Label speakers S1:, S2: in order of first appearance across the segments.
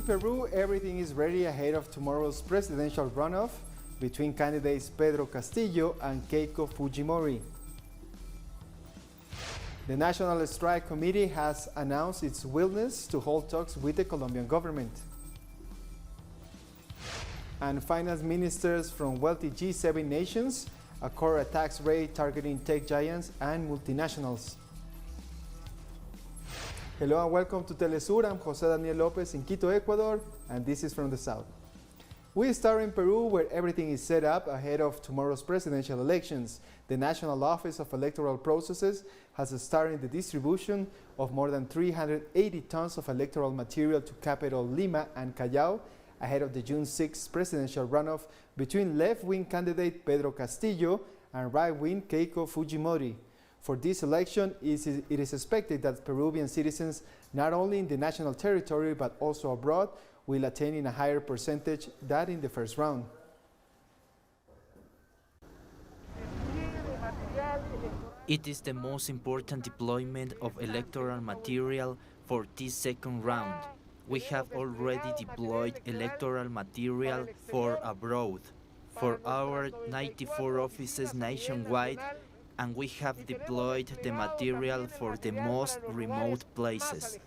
S1: Peru, everything is ready ahead of tomorrow's presidential runoff between candidates Pedro Castillo and Keiko Fujimori. The National Strike Committee has announced its willingness to hold talks with the Colombian government. And finance ministers from wealthy G7 nations accord a tax rate targeting tech giants and multinationals. Hello and welcome to TeleSUR. I'm José Daniel López in Quito, Ecuador, and this is from the south. We start in Peru, where everything is set up ahead of tomorrow's presidential elections. The National Office of Electoral Processes has started the distribution of more than 380 tons of electoral material to capital Lima and Callao ahead of the June 6 presidential runoff between left-wing candidate Pedro Castillo and right-wing Keiko Fujimori. For this election, it is expected that Peruvian citizens, not only in the national territory but also abroad, will attain in a higher percentage than in the first round.
S2: It is the most important deployment of electoral material for this second round. We have already deployed electoral material for abroad, for our 94 offices nationwide, and we have deployed the material for the most remote places.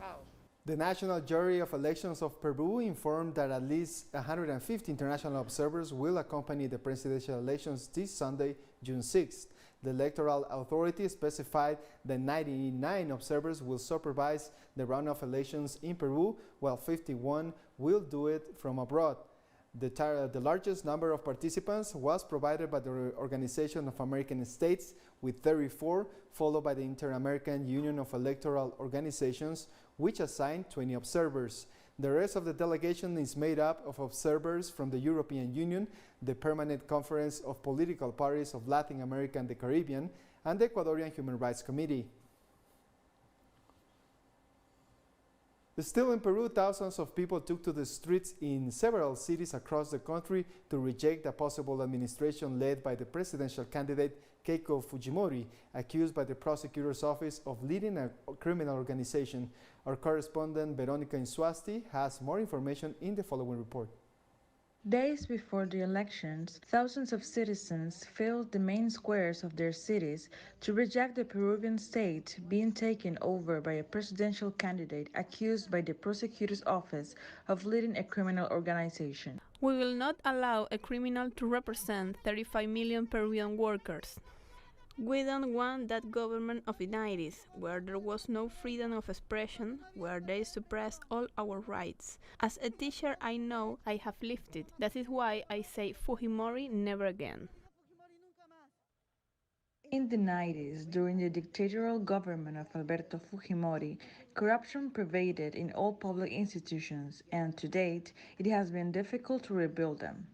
S1: The National Jury of Elections of Peru informed that at least 150 international observers will accompany the presidential elections this Sunday, June 6th. The electoral authority specified that 99 observers will supervise the runoff elections in Peru, while 51 will do it from abroad. The largest number of participants was provided by the Organization of American States with 34, followed by the Inter-American Union of Electoral Organizations, which assigned 20 observers. The rest of the delegation is made up of observers from the European Union, the Permanent Conference of Political Parties of Latin America and the Caribbean, and the Ecuadorian Human Rights Committee. Still in Peru, thousands of people took to the streets in several cities across the country to reject a possible administration led by the presidential candidate Keiko Fujimori, accused by the prosecutor's office of leading a criminal organization. Our correspondent Veronica Insuasti has more information in the following report.
S3: Days before the elections, thousands of citizens filled the main squares of their cities to reject the Peruvian state being taken over by a presidential candidate accused by the prosecutor's office of leading a criminal organization.
S4: We will not allow a criminal to represent 35 million Peruvian workers. We don't want that government of the 90s, where there was no freedom of expression, where they suppressed all our rights. As a teacher, I know I have lived it. That is why I say Fujimori never again.
S3: In the 90s, during the dictatorial government of Alberto Fujimori, corruption pervaded in all public institutions, and to date, it has been difficult to rebuild them.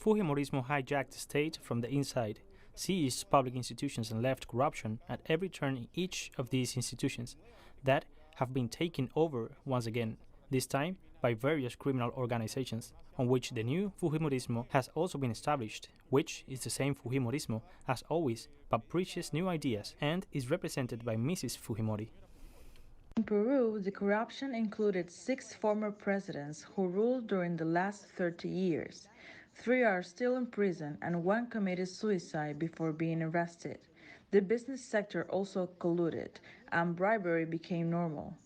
S5: Fujimorismo hijacked the state from the inside, seized public institutions and left corruption at every turn in each of these institutions that have been taken over once again, this time by various criminal organizations, on which the new Fujimorismo has also been established, which is the same Fujimorismo as always, but preaches new ideas and is represented by Mrs. Fujimori.
S3: In Peru, the corruption included 6 former presidents who ruled during the last 30 years. 3 are still in prison and 1 committed suicide before being arrested. The business sector also colluded, and bribery became normal.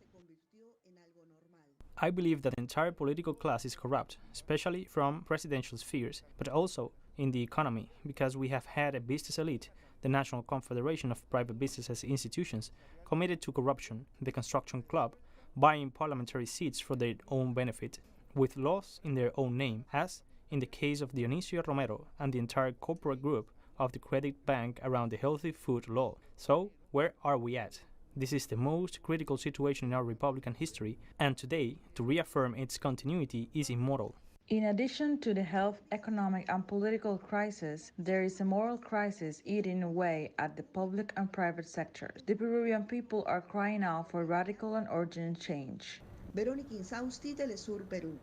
S5: I believe that the entire political class is corrupt, especially from presidential spheres, but also in the economy, because we have had a business elite, the National Confederation of Private Businesses Institutions, committed to corruption, the Construction Club, buying parliamentary seats for their own benefit, with laws in their own name, as in the case of Dionisio Romero and the entire corporate group of the credit bank around the healthy food law. So, where are we at? This is the most critical situation in our Republican history, and today, to reaffirm its continuity is immoral.
S3: In addition to the health, economic, and political crisis, there is a moral crisis eating away at the public and private sectors. The Peruvian people are crying out for radical and urgent change.
S6: Veronica Insuasti, TeleSUR, Perú.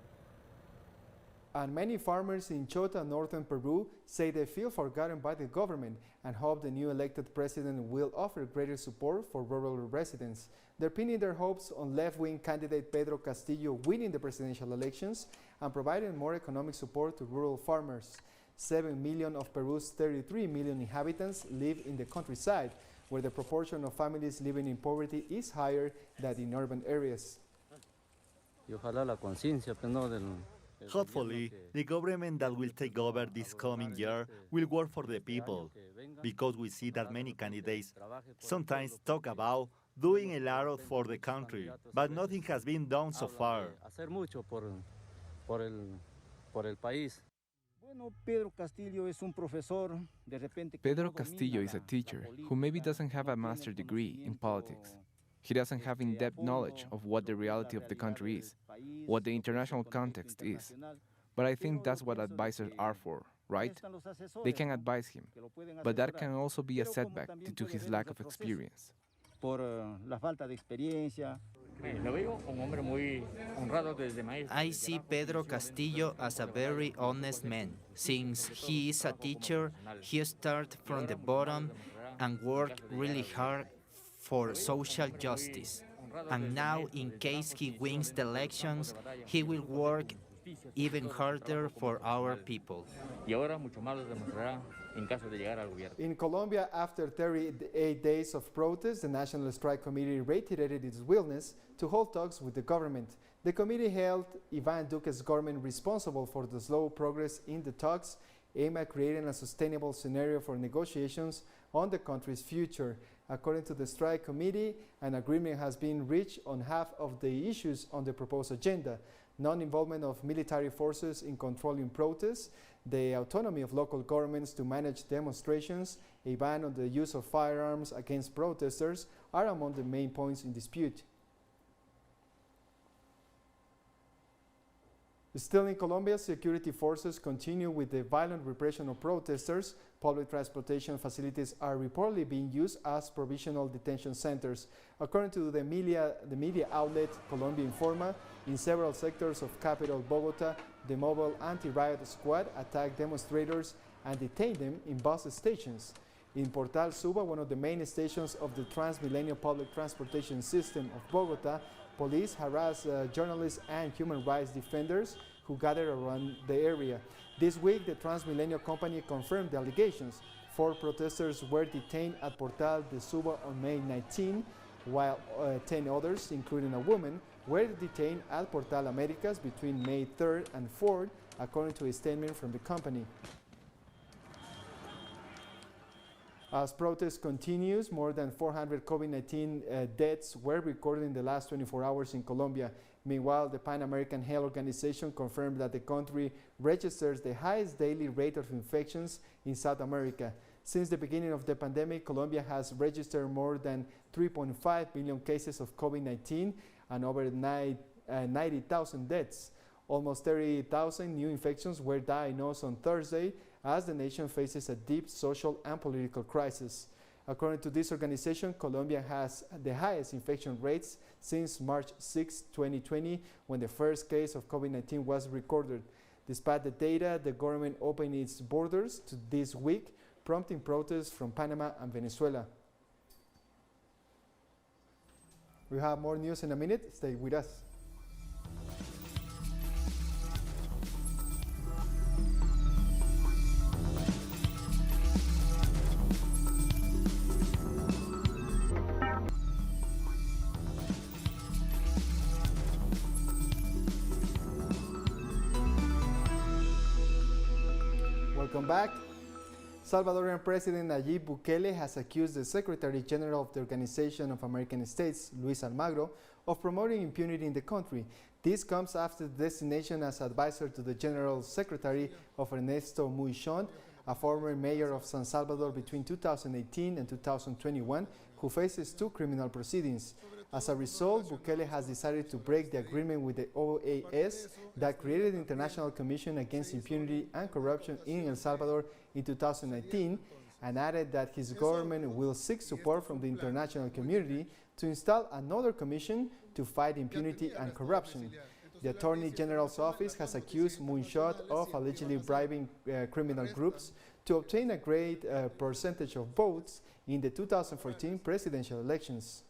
S1: And many farmers in Chota, northern Peru, say they feel forgotten by the government and hope the new elected president will offer greater support for rural residents. They're pinning their hopes on left-wing candidate Pedro Castillo winning the presidential elections and providing more economic support to rural farmers. 7 million of Peru's 33 million inhabitants live in the countryside, where the proportion of families living in poverty is higher than in urban areas.
S6: Hopefully, the government that will take over this coming year will work for the people, because we see that many candidates sometimes talk about doing a lot for the country, but nothing has been done so far.
S7: Pedro Castillo is a teacher who maybe doesn't have a master's degree in politics. He doesn't have in-depth knowledge of what the reality of the country is, what the international context is. But I think that's what advisors are for, right? They can advise him, but that can also be a setback due to his lack of experience.
S2: I see Pedro Castillo as a very honest man. Since he is a teacher, he started from the bottom and worked really hard for social justice. And now, in case he wins the elections, he will work even harder for our people.
S1: In Colombia, after 38 days of protest, the National Strike Committee reiterated its willingness to hold talks with the government. The committee held Iván Duque's government responsible for the slow progress in the talks, aimed at creating a sustainable scenario for negotiations on the country's future. According to the strike committee, an agreement has been reached on half of the issues on the proposed agenda: non-involvement of military forces in controlling protests, the autonomy of local governments to manage demonstrations, a ban on the use of firearms against protesters are among the main points in dispute. Still in Colombia, security forces continue with the violent repression of protesters. Public transportation facilities are reportedly being used as provisional detention centers. According to the media outlet Colombia Informa, in several sectors of capital Bogota, the mobile anti-riot squad attacked demonstrators and detained them in bus stations. In Portal Suba, one of the main stations of the Transmilenio public transportation system of Bogota, police harassed journalists and human rights defenders who gathered around the area. This week, the Transmilenio company confirmed the allegations. 4 protesters were detained at Portal de Suba on May 19, while 10 others, including a woman, were detained at Portal Americas between May 3rd and 4th, according to a statement from the company. As protest continues, more than 400 COVID-19 deaths were recorded in the last 24 hours in Colombia. Meanwhile, the Pan American Health Organization confirmed that the country registers the highest daily rate of infections in South America. Since the beginning of the pandemic, Colombia has registered more than 3.5 million cases of COVID-19 and over 90,000 deaths. Almost 30,000 new infections were diagnosed on Thursday, as the nation faces a deep social and political crisis. According to this organization, Colombia has the highest infection rates since March 6, 2020, when the first case of COVID-19 was recorded. Despite the data, the government opened its borders to this week, prompting protests from Panama and Venezuela. We have more news in a minute. Stay with us. Welcome back. Salvadorian President Nayib Bukele has accused the Secretary General of the Organization of American States, Luis Almagro, of promoting impunity in the country. This comes after the designation as advisor to the General Secretary of Ernesto Muichon, a former mayor of San Salvador between 2018 and 2021, who faces 2 criminal proceedings. As a result, Bukele has decided to break the agreement with the OAS that created the International Commission Against Impunity and Corruption in El Salvador in 2019, and added that his government will seek support from the international community to install another commission to fight impunity and corruption. The Attorney General's office has accused Moonshot of allegedly bribing criminal groups to obtain a great percentage of votes in the 2014 presidential elections.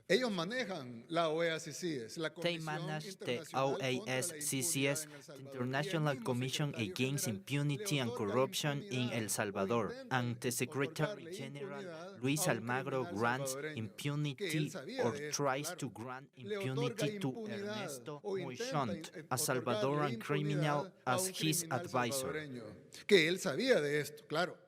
S8: Ellos manejan la OEA-CCS, la
S2: They
S8: Comisión
S2: manage the
S8: Internacional contra la
S2: OAS-CCS,
S8: Impunidad en El
S2: the
S8: Salvador,
S2: International
S8: y al
S2: Commission
S8: mismo secretario
S2: Against
S8: general
S2: Impunity
S8: le
S2: and
S8: otorga
S2: Corruption in
S8: impunidad
S2: El
S8: o
S2: Salvador,
S8: intenta
S2: and the Secretary
S8: otorgarle
S2: General
S8: impunidad
S2: Luis
S8: a un
S2: Almagro
S8: criminal
S2: grants
S8: salvadoreño, que él
S2: impunity
S8: sabía
S2: or
S8: de esto,
S2: tries
S8: claro.
S2: to grant
S8: Le otorga
S2: impunity to
S8: impunidad
S2: Ernesto
S8: o intenta
S2: Moixont, a
S8: otorgarle
S2: Salvadoran criminal,
S8: impunidad a
S2: as
S8: un
S2: his
S8: criminal
S2: advisor.
S8: salvadoreño, que él sabía de esto, claro.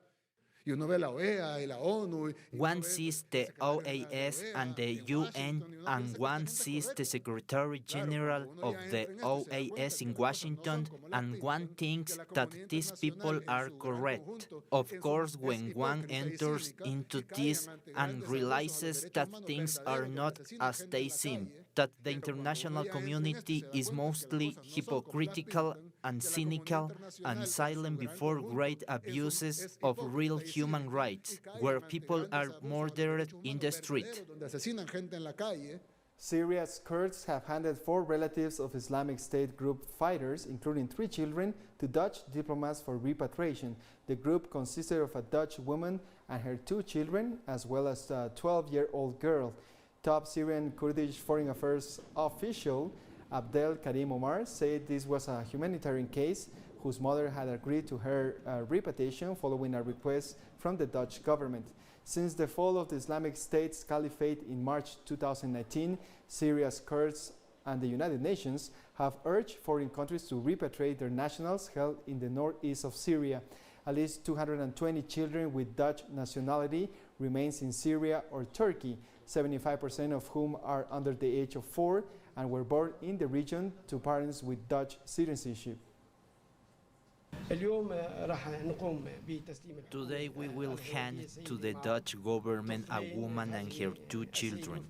S8: Y uno ve la OEA y la ONU.
S2: One sees the OAS and the UN, and one sees the Secretary General of the OAS in Washington, and one thinks that these people are correct. Of course, when one enters into this and realizes that things are not as they seem, that the international community is mostly hypocritical and cynical and silent before great abuses of real human rights, where people are murdered in the street.
S1: Syria's Kurds have handed 4 relatives of Islamic State group fighters, including 3 children, to Dutch diplomats for repatriation. The group consisted of a Dutch woman and her 2 children, as well as a 12-year-old girl. Top Syrian Kurdish Foreign Affairs official Abdel Karim Omar said this was a humanitarian case whose mother had agreed to her repatriation following a request from the Dutch government. Since the fall of the Islamic State's caliphate in March 2019, Syria's Kurds and the United Nations have urged foreign countries to repatriate their nationals held in the northeast of Syria. At least 220 children with Dutch nationality remains in Syria or Turkey, 75% of whom are under the age of 4 and were born in the region to parents with Dutch citizenship.
S2: Today we will hand to the Dutch government a woman and her 2 children.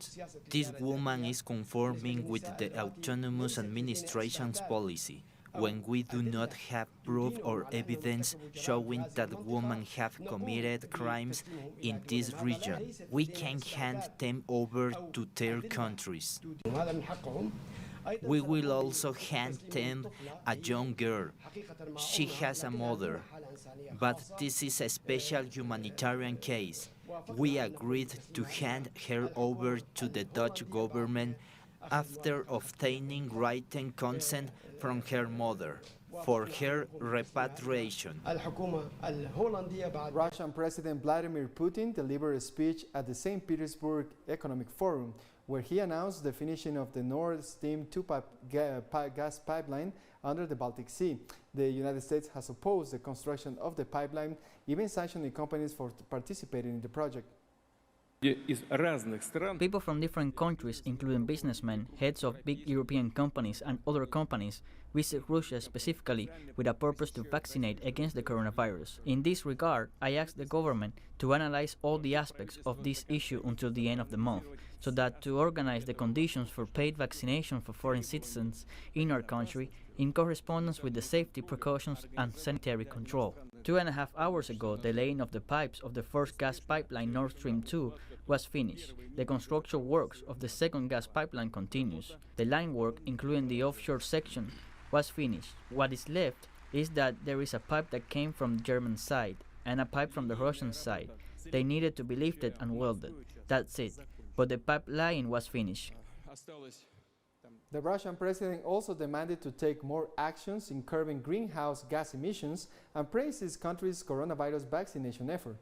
S2: This woman is conforming with the autonomous administration's policy. When we do not have proof or evidence showing that women have committed crimes in this region, we can hand them over to their countries. We will also hand them a young girl. She has a mother, but this is a special humanitarian case. We agreed to hand her over to the Dutch government after obtaining written consent from her mother for her repatriation.
S1: Russian President Vladimir Putin delivered a speech at the St. Petersburg Economic Forum, where he announced the finishing of the Nord Stream 2 gas pipeline under the Baltic Sea. The United States has opposed the construction of the pipeline, even sanctioning companies for participating in the project.
S9: People from different countries, including businessmen, heads of big European companies and other companies, visit Russia specifically with a purpose to vaccinate against the coronavirus. In this regard, I asked the government to analyze all the aspects of this issue until the end of the month, so that to organize the conditions for paid vaccination for foreign citizens in our country in correspondence with the safety precautions and sanitary control. 2.5 hours ago, the laying of the pipes of the first gas pipeline Nord Stream 2 was finished. The construction works of the second gas pipeline continues. The line work, including the offshore section, was finished. What is left is that there is a pipe that came from the German side and a pipe from the Russian side. They needed to be lifted and welded. That's it. But the pipeline was finished.
S1: The Russian president also demanded to take more actions in curbing greenhouse gas emissions and praised his country's coronavirus vaccination effort.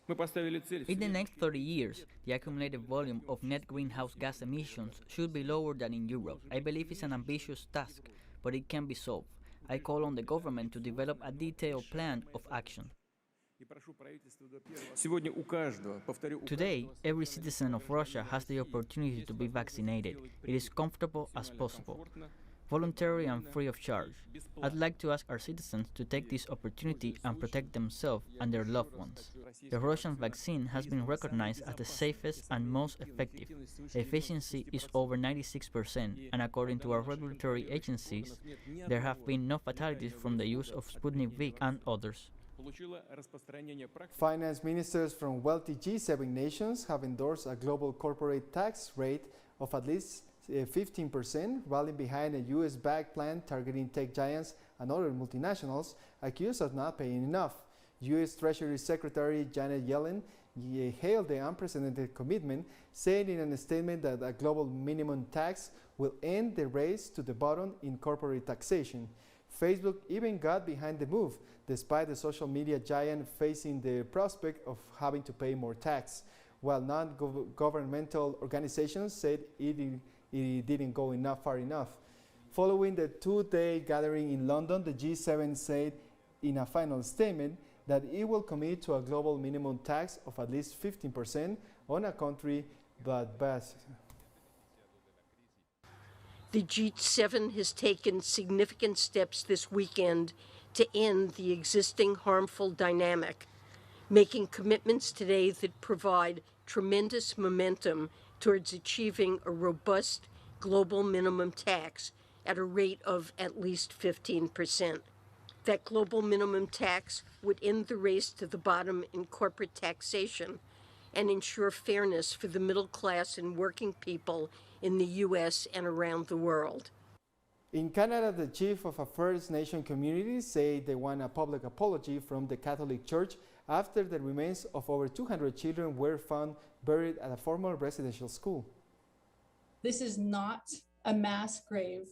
S9: In the next 30 years, the accumulated volume of net greenhouse gas emissions should be lower than in Europe. I believe it's an ambitious task, but it can be solved. I call on the government to develop a detailed plan of action. Today, every citizen of Russia has the opportunity to be vaccinated. It is comfortable as possible, voluntary and free of charge. I'd like to ask our citizens to take this opportunity and protect themselves and their loved ones. The Russian vaccine has been recognized as the safest and most effective. Efficiency is over 96%, and according to our regulatory agencies, there have been no fatalities from the use of Sputnik V and others.
S1: Finance ministers from wealthy G7 nations have endorsed a global corporate tax rate of at least 15%, rallying behind a US-backed plan targeting tech giants and other multinationals accused of not paying enough. US Treasury Secretary Janet Yellen hailed the unprecedented commitment, saying in a statement that a global minimum tax will end the race to the bottom in corporate taxation. Facebook even got behind the move, despite the social media giant facing the prospect of having to pay more tax, while non-governmental organizations said it didn't go far enough. Following the two-day gathering in London, the G7 said in a final statement that it will commit to a global minimum tax of at least 15% on a country but best.
S10: The G7 has taken significant steps this weekend to end the existing harmful dynamic, making commitments today that provide tremendous momentum towards achieving a robust global minimum tax at a rate of at least 15%. That global minimum tax would end the race to the bottom in corporate taxation and ensure fairness for the middle class and working people in the U.S. and around the world.
S1: In Canada, the chief of a First Nation community said they want a public apology from the Catholic Church after the remains of over 200 children were found buried at a former residential school.
S11: This is not a mass grave,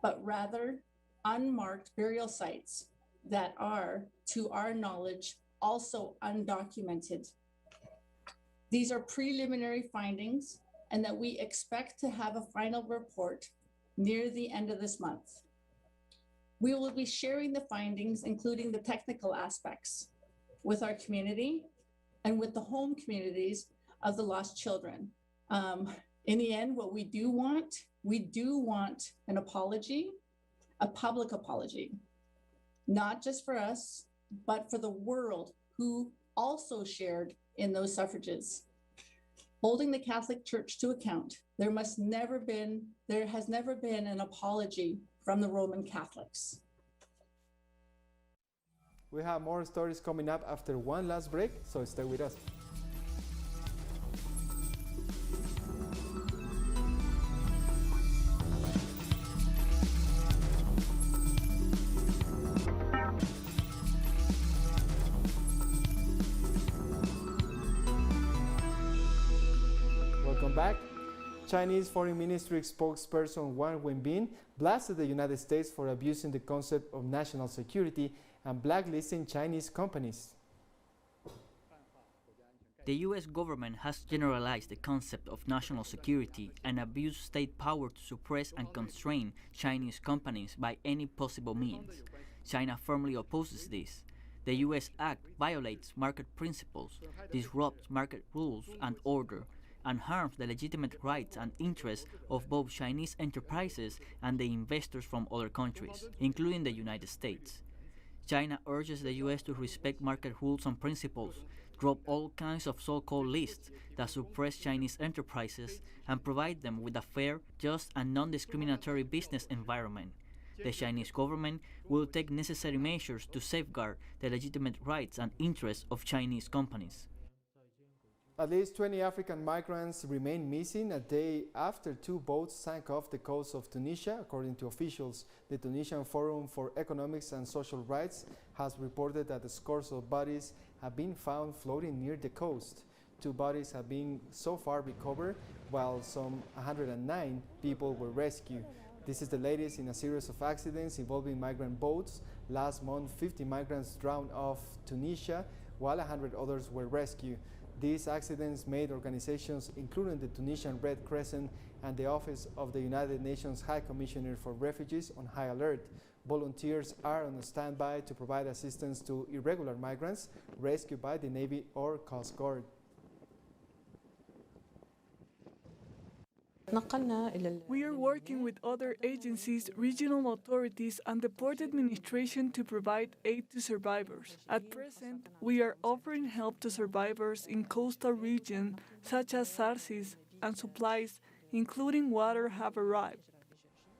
S11: but rather unmarked burial sites that are, to our knowledge, also undocumented. These are preliminary findings, and that we expect to have a final report near the end of this month. We will be sharing the findings, including the technical aspects, with our community and with the home communities of the lost children. In the end, what we do want an apology, a public apology, not just for us, but for the world who also shared in those suffrages. Holding the Catholic Church to account, there has never been an apology from the Roman Catholics.
S1: We have more stories coming up after one last break, so stay with us. Welcome back. Chinese Foreign Ministry spokesperson Wang Wenbin blasted the United States for abusing the concept of national security and blacklisting Chinese companies.
S9: The US government has generalized the concept of national security and abused state power to suppress and constrain Chinese companies by any possible means. China firmly opposes this. The US Act violates market principles, disrupts market rules and order, and harms the legitimate rights and interests of both Chinese enterprises and the investors from other countries, including the United States. China urges the US to respect market rules and principles, drop all kinds of so-called lists that suppress Chinese enterprises, and provide them with a fair, just, and non-discriminatory business environment. The Chinese government will take necessary measures to safeguard the legitimate rights and interests of Chinese companies.
S1: At least 20 African migrants remain missing a day after two boats sank off the coast of Tunisia, according to officials. The Tunisian Forum for Economics and Social Rights has reported that the scores of bodies have been found floating near the coast. 2 bodies have been so far recovered, while some 109 people were rescued. This is the latest in a series of accidents involving migrant boats. Last month, 50 migrants drowned off Tunisia, while 100 others were rescued. These accidents made organizations, including the Tunisian Red Crescent and the Office of the United Nations High Commissioner for Refugees, on high alert. Volunteers are on standby to provide assistance to irregular migrants rescued by the Navy or Coast Guard.
S12: We are working with other agencies, regional authorities, and the Port Administration to provide aid to survivors. At present, we are offering help to survivors in coastal regions such as Sarsis, and supplies, including water, have arrived.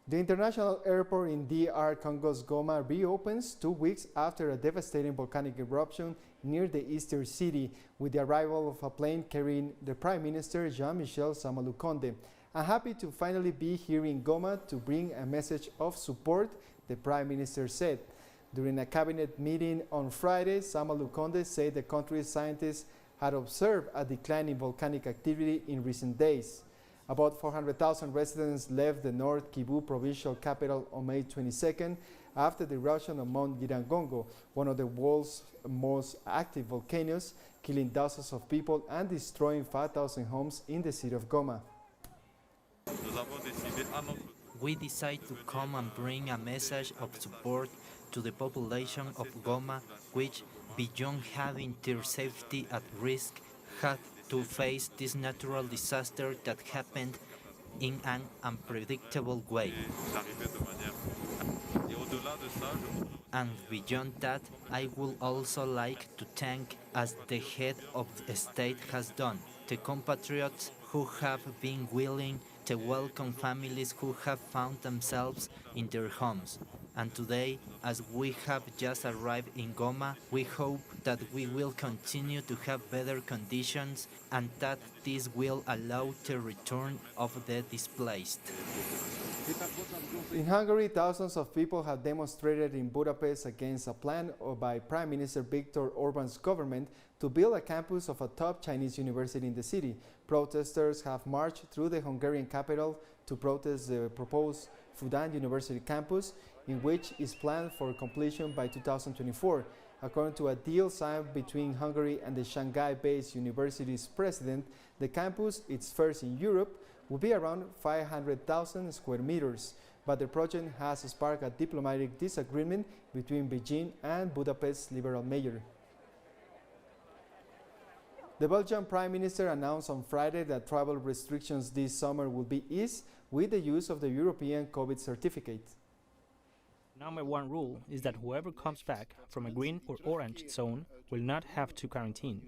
S1: The international airport in DR Congo's Goma reopens 2 weeks after a devastating volcanic eruption near the eastern city, with the arrival of a plane carrying the Prime Minister Jean-Michel Samalukonde. I'm happy to finally be here in Goma to bring a message of support, the Prime Minister said. During a cabinet meeting on Friday, Sama Lukonde said the country's scientists had observed a decline in volcanic activity in recent days. About 400,000 residents left the North Kivu provincial capital on May 22nd after the eruption of Mount Nyiragongo, one of the world's most active volcanoes, killing dozens of people and destroying 5,000 homes in the city of Goma.
S2: We decided to come and bring a message of support to the population of Goma, which, beyond having their safety at risk, had to face this natural disaster that happened in an unpredictable way. And beyond that, I would also like to thank, as the head of the state has done, the compatriots who have been willing to welcome families who have found themselves in their homes. And today, as we have just arrived in Goma, we hope that we will continue to have better conditions and that this will allow the return of the displaced.
S1: In Hungary, thousands of people have demonstrated in Budapest against a plan by Prime Minister Viktor Orban's government to build a campus of a top Chinese university in the city. Protesters have marched through the Hungarian capital to protest the proposed Fudan University campus, in which is planned for completion by 2024. According to a deal signed between Hungary and the Shanghai-based university's president, the campus, its first in Europe, will be around 500,000 square meters. But the project has sparked a diplomatic disagreement between Beijing and Budapest's liberal mayor. The Belgian Prime Minister announced on Friday that travel restrictions this summer will be eased with the use of the European COVID certificate.
S5: Number one rule is that whoever comes back from a green or orange zone will not have to quarantine.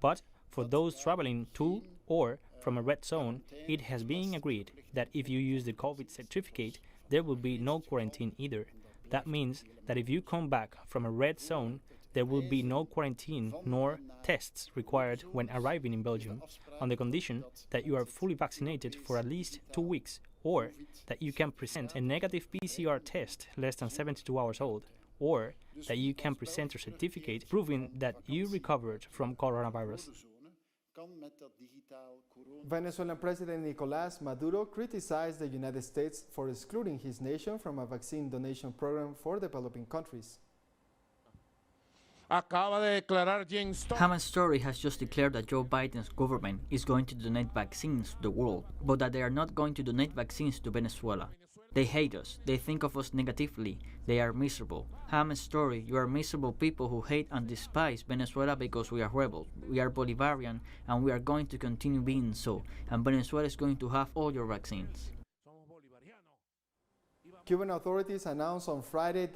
S5: But for those traveling to or from a red zone, it has been agreed that if you use the COVID certificate, there will be no quarantine either. That means that if you come back from a red zone, there will be no quarantine nor tests required when arriving in Belgium, on the condition that you are fully vaccinated for at least 2 weeks, or that you can present a negative PCR test less than 72 hours old, or that you can present a certificate proving that you recovered from coronavirus.
S1: Venezuelan President Nicolás Maduro criticized the United States for excluding his nation from a vaccine donation program for developing countries.
S9: Hammond Story has just declared that Joe Biden's government is going to donate vaccines to the world, but that they are not going to donate vaccines to Venezuela. They hate us, they think of us negatively, they are miserable. Hammond Story, you are miserable people who hate and despise Venezuela because we are rebels, we are Bolivarian, and we are going to continue being so, and Venezuela is going to have all your vaccines.
S1: Cuban authorities announced on Friday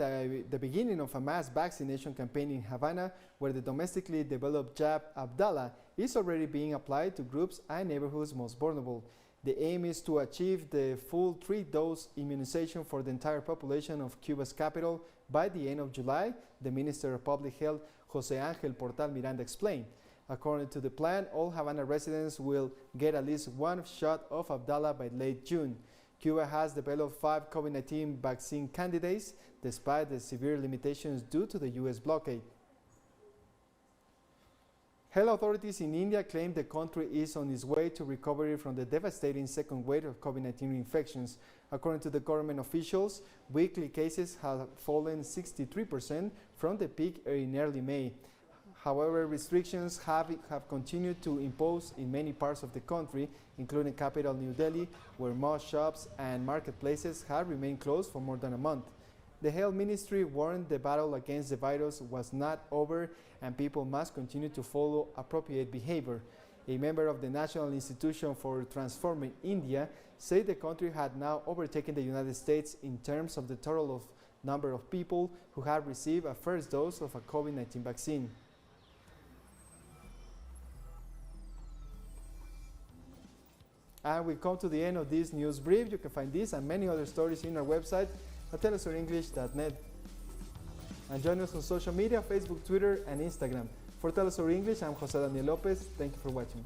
S1: the beginning of a mass vaccination campaign in Havana, where the domestically developed jab Abdala is already being applied to groups and neighborhoods most vulnerable. The aim is to achieve the full 3-dose immunization for the entire population of Cuba's capital by the end of July, the Minister of Public Health, Jose Angel Portal Miranda, explained. According to the plan, all Havana residents will get at least one shot of Abdala by late June. Cuba has developed 5 COVID-19 vaccine candidates, despite the severe limitations due to the U.S. blockade. Health authorities in India claim the country is on its way to recovery from the devastating second wave of COVID-19 infections. According to the government officials, weekly cases have fallen 63% from the peak in early May. However, restrictions have continued to impose in many parts of the country, including capital New Delhi, where most shops and marketplaces have remained closed for more than a month. The Health Ministry warned the battle against the virus was not over and people must continue to follow appropriate behavior. A member of the National Institution for Transforming India said the country had now overtaken the United States in terms of the total of number of people who have received a first dose of a COVID-19 vaccine. And we come to the end of this news brief. You can find this and many other stories in our website at telesurenglish.net. And join us on social media, Facebook, Twitter, and Instagram. For TeleSUR English, I'm Jose Daniel Lopez. Thank you for watching.